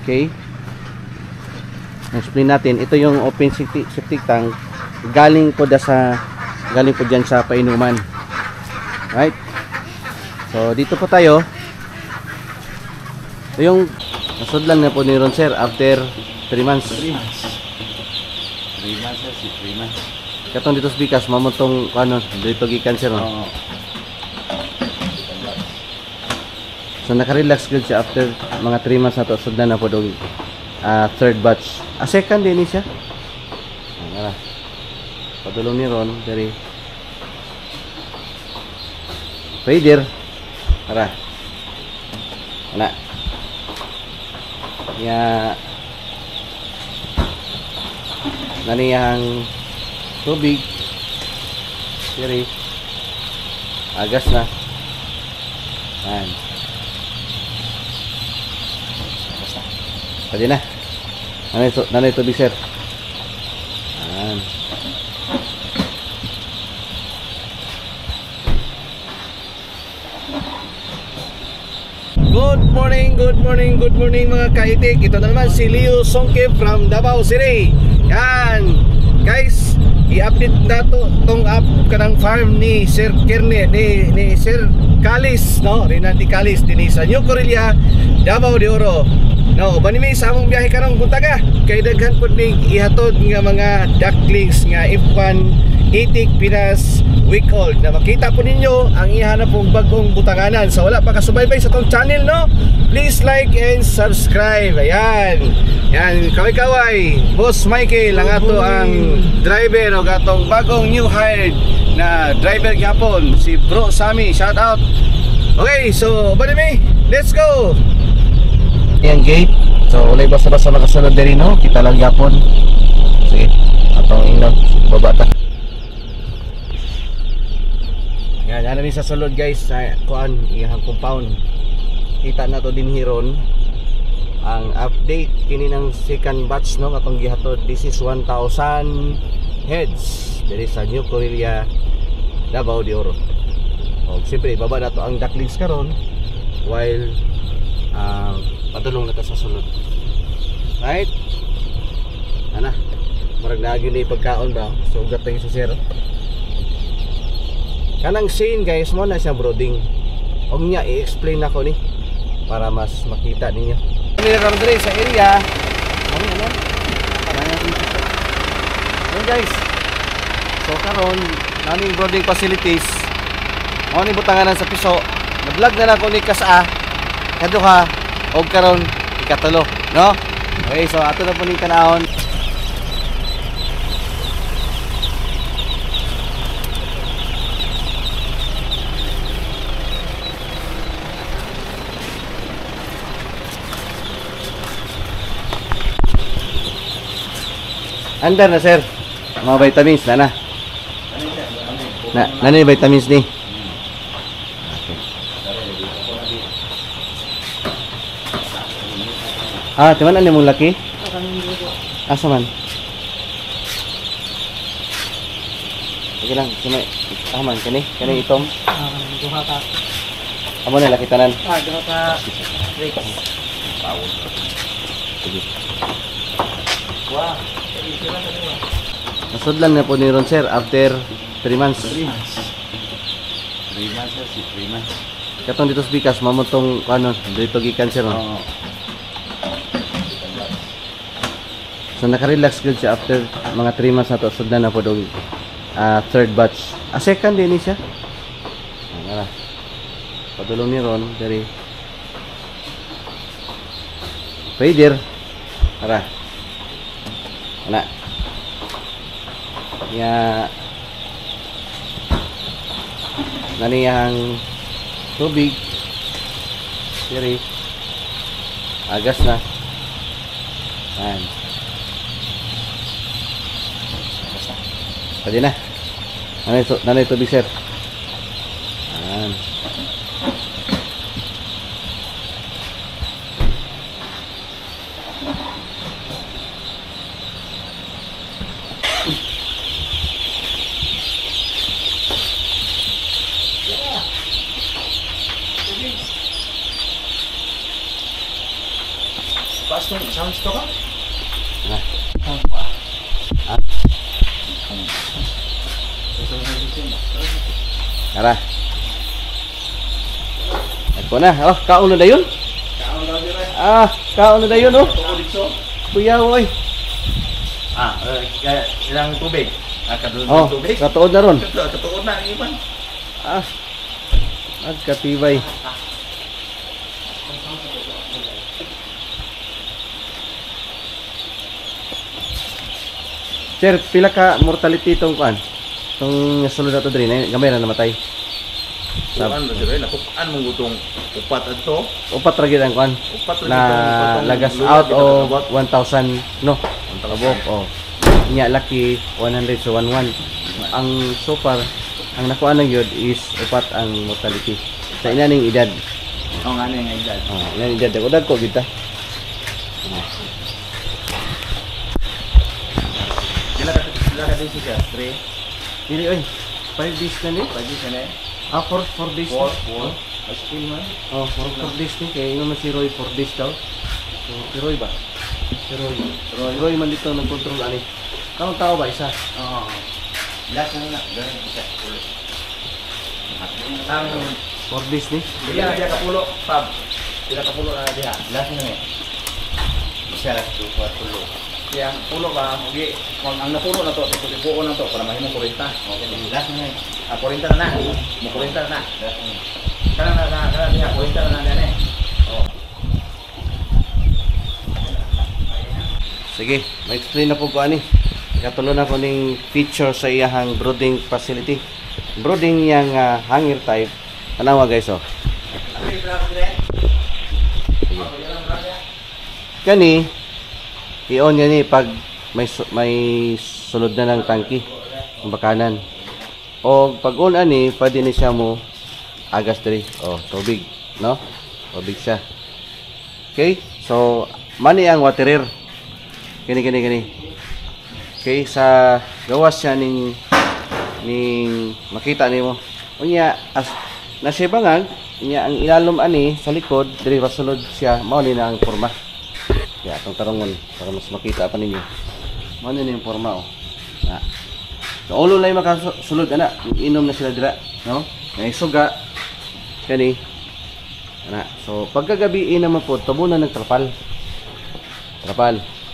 Okay. Explain natin. Ito yung open septic tank. Galing po dyan sa painuman. Right? So dito po tayo. Ito yung nasudlan na po ni Ron sir after 3 months. 3 months. 3 months sir, 3 months. Katong dito sa bikas, mamutong ano, dito gikan sir. Oo. So naka-relax good siya after mga 3 months na to. Sudlan na po dong third batch. Second din siya. Nara. Padulong ni Ron dari Raider. Tara. Ana. Ya. Nani yang tubig. Dari agas na. Ayan. Pwede na. Nanay tubig sir. Ayan. Good morning mga kaitik. Ito na naman si Leo Songke from Davao City. Yan. Guys, i-update na to tong kanang farm ni Sir Kerne, ni Sir Calis, no? Rinaldi Calis din sa New Corilla, Davao de Oro. No, banimi sa among biyahe karong buntaga. Kay daghan pud ning ihatod nga mga ducklings nga F1 Itik Pinas week old na makita po ninyo ang ihanap pong bagong butanganan. So wala pa kasubaybay sa tong channel, no? Please like and subscribe. Ayan. Yan, kaway-kaway. Boss Michael ang ato ang driver o gatong bagong new hired na driver gyapon, si Bro Sammy. Shout out. Okay, so banimi, let's go. Ayan gate. So walay basta-basta makasunod diri, no? Kita lang gyapon. Sige. Atong ingnon baba ta. Yan, ano ni sa sulod guys, sa kuan iyang compound. Kita na to din hiron ang update kini ng second batch, no, katong gihatod. This is 1,000 heads diri sa New Corilla, Davao de Oro. O siyempre baba na to ang ducklings karon while padulong na to sa sulod. Right? Ana, murag naagyo ni pagkaon ba? So ugat tayo sa zero. Kanang scene guys mo na siya brooding. Og niya i-explain ako ni para mas makita ninyo. Meron diri sa area. Ano? Yan guys. So karon naming brooding facilities. Mao ni butanganan sa piso. Nag-vlog na ako ni Kasa. Kaduha og karon ikatulo, no? Okay, so ato na po ni tanahon. Andar na sir, mga vitamins na. Nani vitamins ni? Ah, timan ano mong laki? Asa man? Sige lang, sumay. Aman, kani itom. Duha ka. Amo na laki tanan. Duha ka. Bawon. Sige. Wow. Nasudlan na po ni Ron sir after 3 months. 3 months. 3 months sir, 3 months. Katong dito sa bikas, mamutong ano, dito gikan sir. Oo. So naka-relax good siya after mga 3 months na to. Sudlan na po dong third batch. Second din siya. Nara. Padulong ni Ron dari Raider. Tara. Ana. Ya. Nani yang tubig. Dari agas na. Ayan. Pwede na. Nanay tubig sir. Ayan. Pastor, sounds to ka? Tara. Ako na. Oh, kaon na dayon. Kaon na dayon, oh. Kuya, oy. Ilang tubig? Kadulog Oh, tubig? katuod na ron. Katuod na, iman. Agkatibay. Sir, pila ka mortality itong kuan? Itong sulod na ito din, gamay na namatay. Kuan, nakukaan mong gutong upat ato. Upat ragid ang kuan Upat na lagas out of 1,000 no. Tabok oh. Nya laki 100 so 11. Ang so far ang nakuha ng yod is upat ang mortality. Sa inaning edad. Oo nga nga edad. Oh, inaning edad udag ko kita. Sila ka din siya, 3. Dili oy. 5 days na ni. Pagi ka na eh. 4 days. 4. Askin man. Oh, 4 days ni kay naman si Roy 4 days daw. So, si Roy ba? Si Roy man dito nag-control ani. Kamu tao ba isa? Oo. Last na na. Ganun isa. Ang 4 days ni. Bila dia kapulo, pab. Bila kapulo na dia. Last na eh. Isa, 2, 4, 3. Yang pulo ba, okay. Ang napulo na to, ipuo na to para mahimong 40. Okay, last na eh. 40 na na. Mo 40 na na. Kana diha 40 na na eh. Oh. Sige, ma-explain na po ko ani. Katulo na ko ning feature sa iyahang brooding facility. Brooding yang hanger type. Tanawa guys oh. Kani i-on yan pag may sulod na ng tangki ang bakanan. O pag on ani pwede ni siya mo agas diri. Oh, tubig, no? Tubig siya. Okay? So, mani ang waterer. Kini. Okay, sa gawas siya ning makita nimo. Unya as nasibangan niya ang ilalom ani sa likod diri rasulod siya mao ni na ang porma. Ya, atong tarongon para mas makita pa ninyo. Mao ni yung porma oh. Na. So, ulo lang makasulod ana, inom na sila dira, no? May suga kani. Ana. So pagkagabi naman po tabunan ng trapal.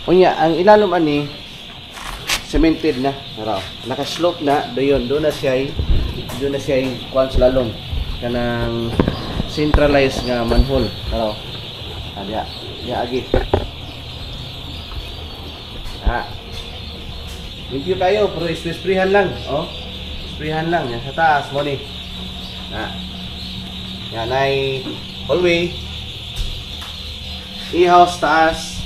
Unya ang ilalom ani cemented na, nara. Naka-slope na doon na siya kuan sa lalom kanang centralized nga manhole, nara. Dia agi. Review tayo, pero ispresprihan lang, oh. Ispresprihan lang yan sa taas mo ni. Yan ay hallway. I-house taas.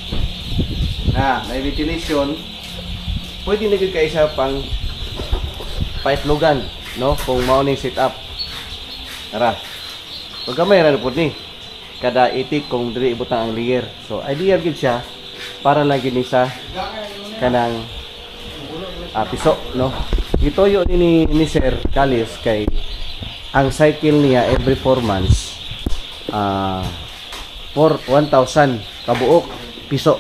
May ventilation. Pwede na gyud kay isa pang paitlogan, no? Kung mao ning setup. Tara. Pag gamay ra pud ni. Kada itik kung diri ibutang ang layer. So ideal gyud siya para lagi ni sa kanang piso, no? Gitoyo ni Sir Kalis kay ang cycle niya every 4 months for 1,000 kabuok piso.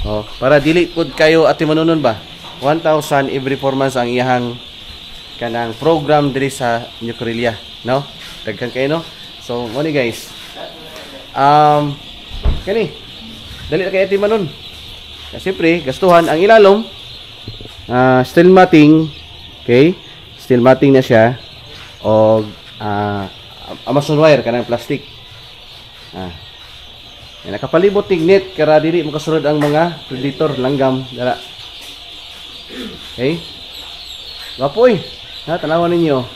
Oh, para dili pud kayo ati manunon ba? 1,000 every 4 months ang iyahang kanang program diri sa Nucrelia, no? Daghan kayo, no? So, mo ni guys. Kani dali na kay ati manon. Siyempre, gastuhan ang ilalom. Steel matting. Okay? Steel matting na siya. O Amazon wire kanang plastic. Nakapalibot tignet kara dili makasulod ang mga predator langgam dala. Okay? Gapoy. Tanawan ninyo.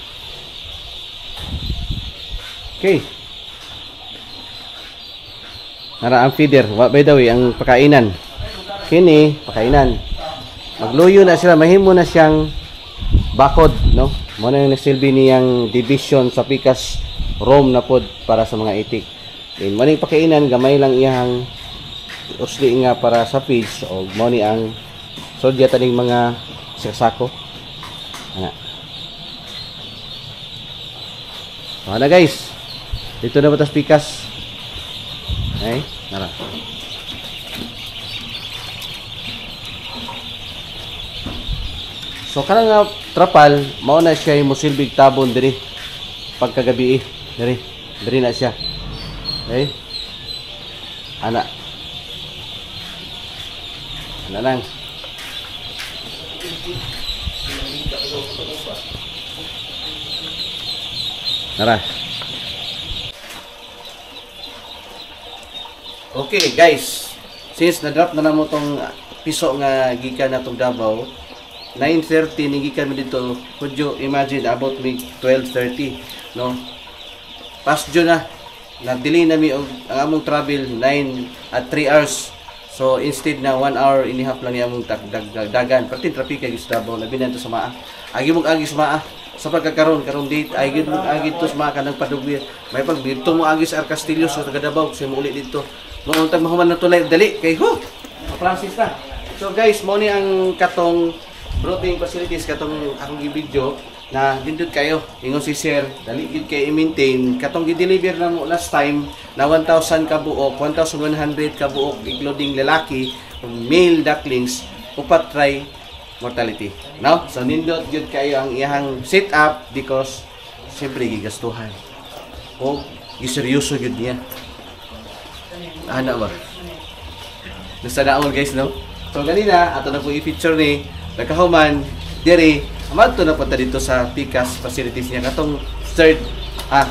Okay. Nara ang feeder. By the way, ang pakainan. Kini, pakainan. Magluyo na sila, mahimo na siyang bakod, no? Muna yung nasilbi niyang division sa pikas room na pod para sa mga itik. And muna yung pakainan, gamay lang iyang usli nga para sa feeds o muna ang sodya taning mga sasako. Ano guys? Dito na batas pikas. Okay? Nara. So kanang nga trapal mao na siya mosilbig tabon diri pagkagabi diri na siya. Okay? Ana lang. Tara. Okay guys, since na-drop na namo tong piso nga gikan na tong Davao, 9:30 ni gikan mi dito. Could you imagine about me 12:30, no? Past June na delay na mi og ang among travel 3 hours. So instead na 1 hour and a half lang yung among dagan. Pati traffic kay Davao labi na to sa Maa. Agi mong agi sa Maa. Sa pagkakaroon karong date ay gid mong agi to sa Maa kanang padugir. May pag dito mo agi sa Arcastillo sa taga Davao kasi mo uli dito. Mo untag mahuman na tulay dali kay ho. Francis na. So guys, mo ni ang katong brooding facilities katong akong gi-video na dindot kayo ingon si sir dali gid kay i-maintain katong gi-deliver na mo last time na 1,000 ka buok, 1,100 ka buok including lalaki, male ducklings upat try mortality. No? So nindot gid kayo ang iyang setup because siyempre gigastuhan. O giseryoso gid niya. Ana ba? Nasa daon guys, no? So ganina ato na po i-feature ni nagkahuman diri amadto na punta dito sa PICAS facilities niya katong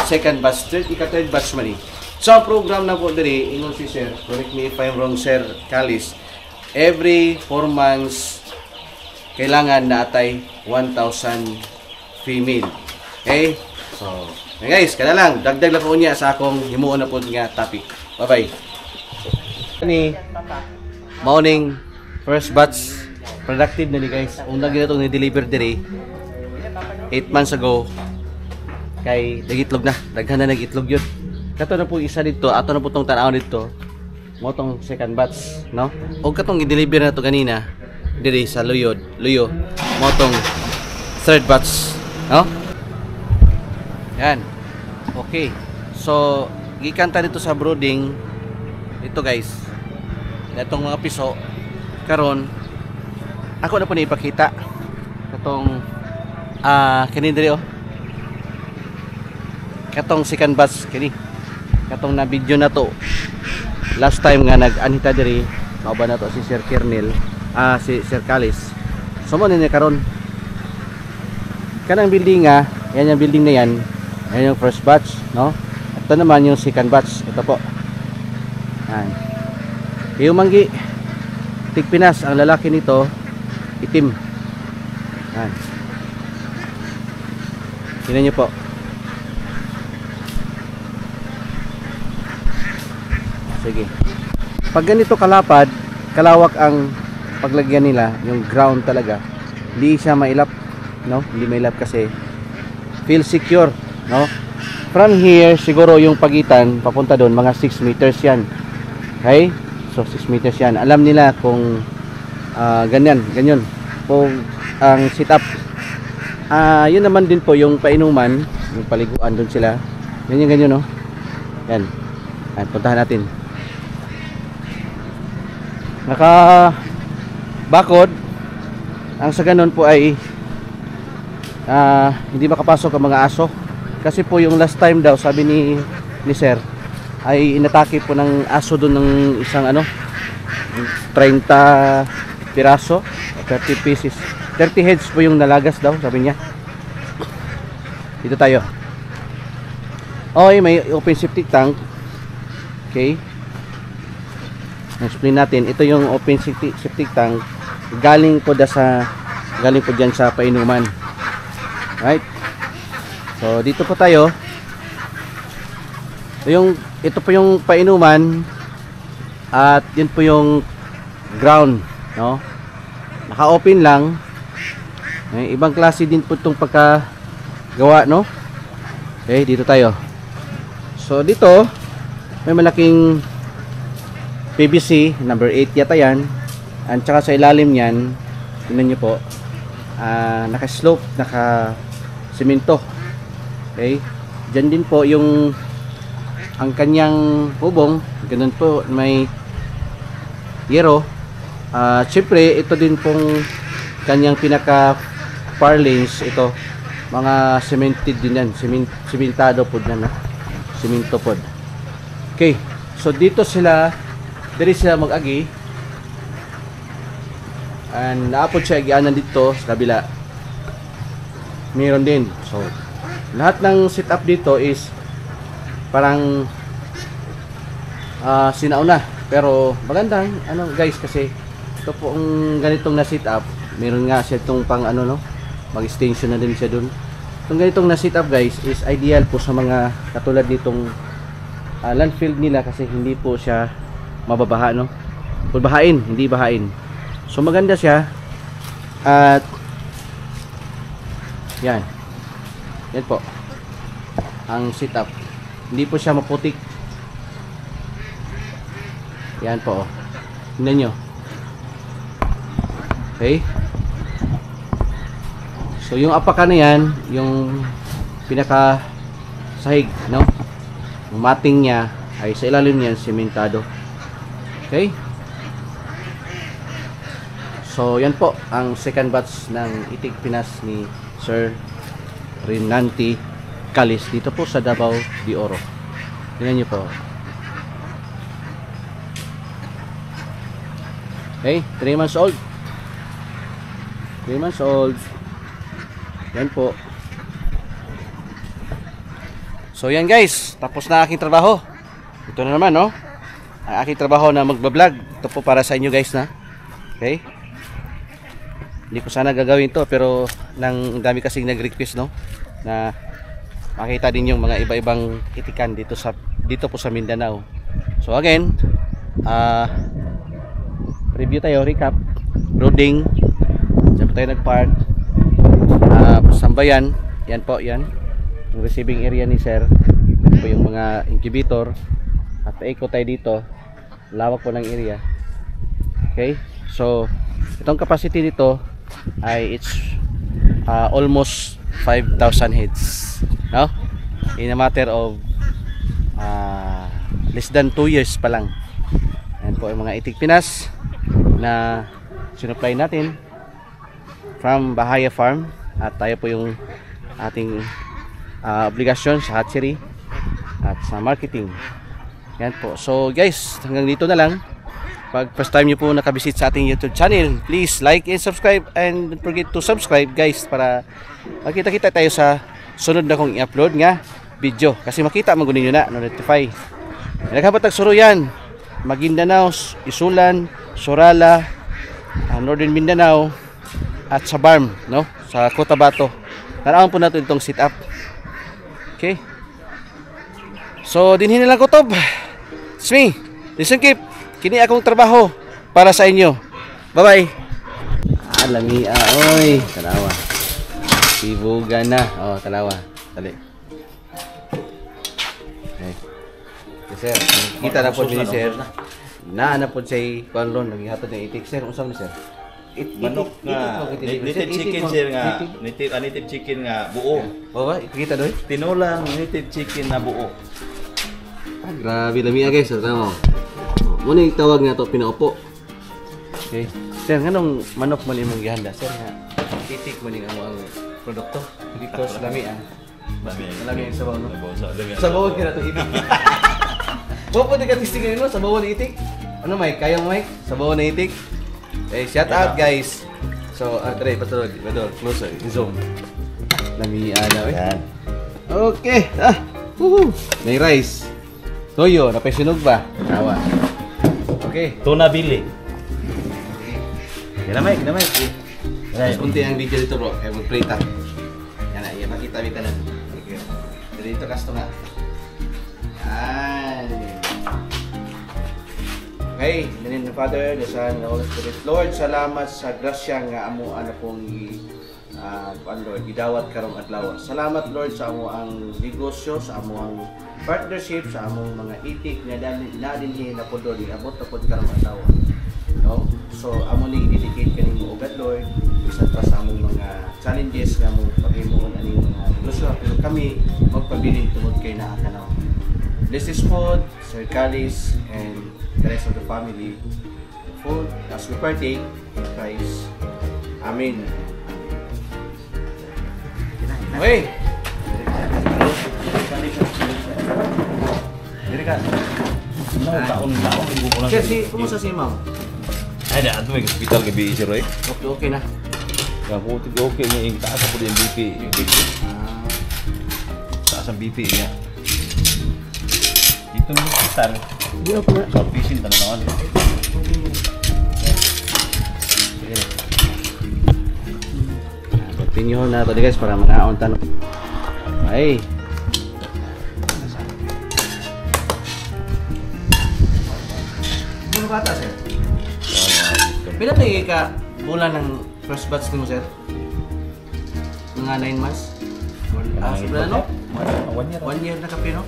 second batch, third batch man ni. So ang program na po diri ingon si sir, correct me if I'm wrong sir Kalis, every 4 months kailangan na atay 1,000 female. Okay? So guys, kada lang dagdag lang ko niya sa akong himuon na po nga topic. Bye bye. Ni morning first batch productive na ni guys. Una gina itong ni-deliver diri 8 months ago kay nagitlog na. Daghan na nagitlog yun. Kato na po isa dito. Ato na po itong tanaw dito. Mo itong second batch. No? O katong i-deliver na ito kanina diri sa Luyo. Mo itong third batch. No? Yan. Okay. So, gikanta dito sa brooding. Ito guys. Itong mga piso. Karon ako na po na ipakita katong kini diri katong second batch kini katong na video na to last time nga nag-anita diri mao ba na to si Sir Kernel si Sir Kalis so mo ni karon kanang building yan yung building na yan yung first batch no ito naman yung second batch ito po yung manggi Tigpinas ang lalaki nito itim. Yan. Tingnan niyo po. Sige. Pag ganito kalapad, kalawak ang paglagyan nila, yung ground talaga, hindi siya mailap, no? Hindi mailap kasi feel secure, no? From here, siguro yung pagitan papunta doon mga 6 meters yan. Okay? So 6 meters yan. Alam nila kung ganyan po ang setup. Yun naman din po yung painuman, yung paliguan doon sila. Ganyan no. Yan. At puntahan natin. Naka bakod. Ang sa ganun po ay hindi makapasok ang mga aso. Kasi po yung last time daw sabi ni Sir ay inatake po ng aso doon ng isang 30 piraso, 30 pieces, 30 heads po yung nalagas daw sabi niya. Dito tayo. Okay, may open septic tank. Okay, explain natin. Ito yung open septic tank. Galing po dyan sa painuman. Right? So dito po tayo. Ito po yung painuman at yun po yung ground, no? Naka-open lang. Ibang klase din po itong pagkagawa, no? Okay, dito tayo. So dito may malaking PVC number 8 yata yan. At saka sa ilalim niyan, tingnan niyo po, naka-slope, naka-semento. Okay? Diyan din po yung ang kanyang bubong, ganun po, may yero. Siyempre, ito din pong kanyang pinaka parlins ito mga cemented din yan, simentado pod yan, simento pod. Okay, so dito sila mag-agi, and naapod siya agianan dito sa kabila, meron din. So lahat ng setup dito is parang sinauna, pero magandang guys, kasi ito po ang ganitong na setup. Meron nga siya itong pang mag-extension na din siya dun. Itong ganitong na setup guys is ideal po sa mga katulad nitong landfill nila, kasi hindi po siya mababaha, bahain, hindi bahain. So maganda siya, at yan po ang setup. Hindi po siya maputik. Yan po, tingnan nyo. Okay, so yung apakan na yan, yung pinaka sahig, yung mating niya ay sa ilalim niyan sementado. Okay, so yan po ang second batch ng Itik Pinas ni Sir Renanti Calis dito po sa Davao de Oro. Tingnan nyo po. Okay, 3 months old. 3 months old. Yan po. So yan guys, tapos na aking trabaho. Ito na naman, ang aking trabaho na magbablog. Ito po para sa inyo guys na. Okay? Hindi ko sana gagawin to, pero nang dami kasing nag-request na makita din yung mga iba-ibang itikan dito po sa Mindanao. So again, review tayo, recap, loading, dyan po tayo nag-park, Sambayan, yan po, yan yung receiving area ni Sir. Yan po yung mga incubator, at paiko tayo dito, lawak po ng area. Okay, so itong capacity dito ay it's almost 5,000 heads, in a matter of less than 2 years pa lang. Yan po yung mga Itik Pinas na sinupply natin from Bahaya Farm, at tayo po yung ating obligasyon sa hatchery at sa marketing. Yan po. So guys, hanggang dito na lang. Pag first time nyo po nakabisit sa ating YouTube channel, please like and subscribe, and don't forget to subscribe guys, para makita-kita tayo sa sunod na kong i-upload nga video, kasi makita magunin nyo na notify. Naghabatag suro yan, Maguindanao, Isulan, Sorala, Northern Mindanao, at sa Barm, sa Cotabato. Tanawan po natin itong setup. Okay, so dinhin na lang kutob. It's me, Listen Keep. Kini akong trabaho para sa inyo. Bye bye. Lami oy, talawa. Sibugan na. Talawa. Dali. Okay. Sir, kita na po ni Sir. Na po say kuan naghihatod ng Itik. Sir, unsa man Sir? Manok nga, native chicken sir nga, native chicken nga buo. Ba, kita doy? Tinulang native chicken na buo. Grabe lami guys, tama mo. Muna yung tawag nga to, pinaupo. Okay. Sir, nganong manok mo imong gihanda? Sir, nga Itik mo ning ang produkto. Dito sa lami Lami ang sabaw, Sabaw ka na to Itik. Bopo di ka tistingin mo, sabaw na Itik. Ano Mike? Kaya mo Mike? Sabaw na Itik? Shout out guys. So, try patulog. Closer. Zoom. Lami Yan. Okay. May rice. Toyo, napasinog ba? Tawa. Okay. Tuna bili. Kinamay. Mas unti ang video dito bro. Kaya mag-play ta. Yan na. Makita mo ka na. Dito kasto nga. Yan. Okay, in the name of the Father, the Son, and the Holy Spirit. Lord, salamat sa grasya nga amo ana pong Lord, gidawat karong adlaw. Salamat Lord sa amo ang negosyo, sa amo ang partnership, sa among mga itik nga dinhi na pod abot na pod karong adlaw. So amo ni dedicate kanimo ugad Lord, bisan pa sa among mga challenges nga among paghimuon aning mga negosyo, pero kami magpabiling tungod kay naa kanaw. Bless this food, Sir Calis, and the rest of the family. The food as we partake in Christ. Amen. Oy! Diri ka. Taon ibu ko lang. Kasi, kumusta si ma'am? Ay na ato may hospital gabi sir eh. Okay, okay na. Kaya po okay niya yung taas po yung BP. Taas ang BP niya. Dito na yung hospital. Di ako na. Sa pisin tanawan. Continue na ito guys para manaon tanong. Ay. Ano bata sir? Pila tayo ka bulan ng first batch mo sir? Mga 9 months? Wala no? 1 year. 1 year na kape no?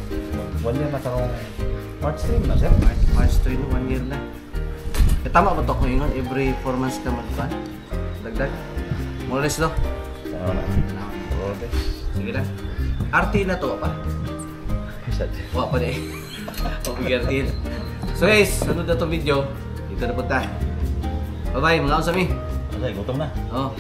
1 year na karong March 3 na sir. March 3 no, 1 year na. E, tama ba ito kung yun? Every 4 months ka magpa? Dagdag? More or less no? Sige na. RT na to pa? Wala pa din. Pag-RT. So guys, sunod na itong video. Dito na punta. Bye bye, mga usami. Ay, gutom na. Oh.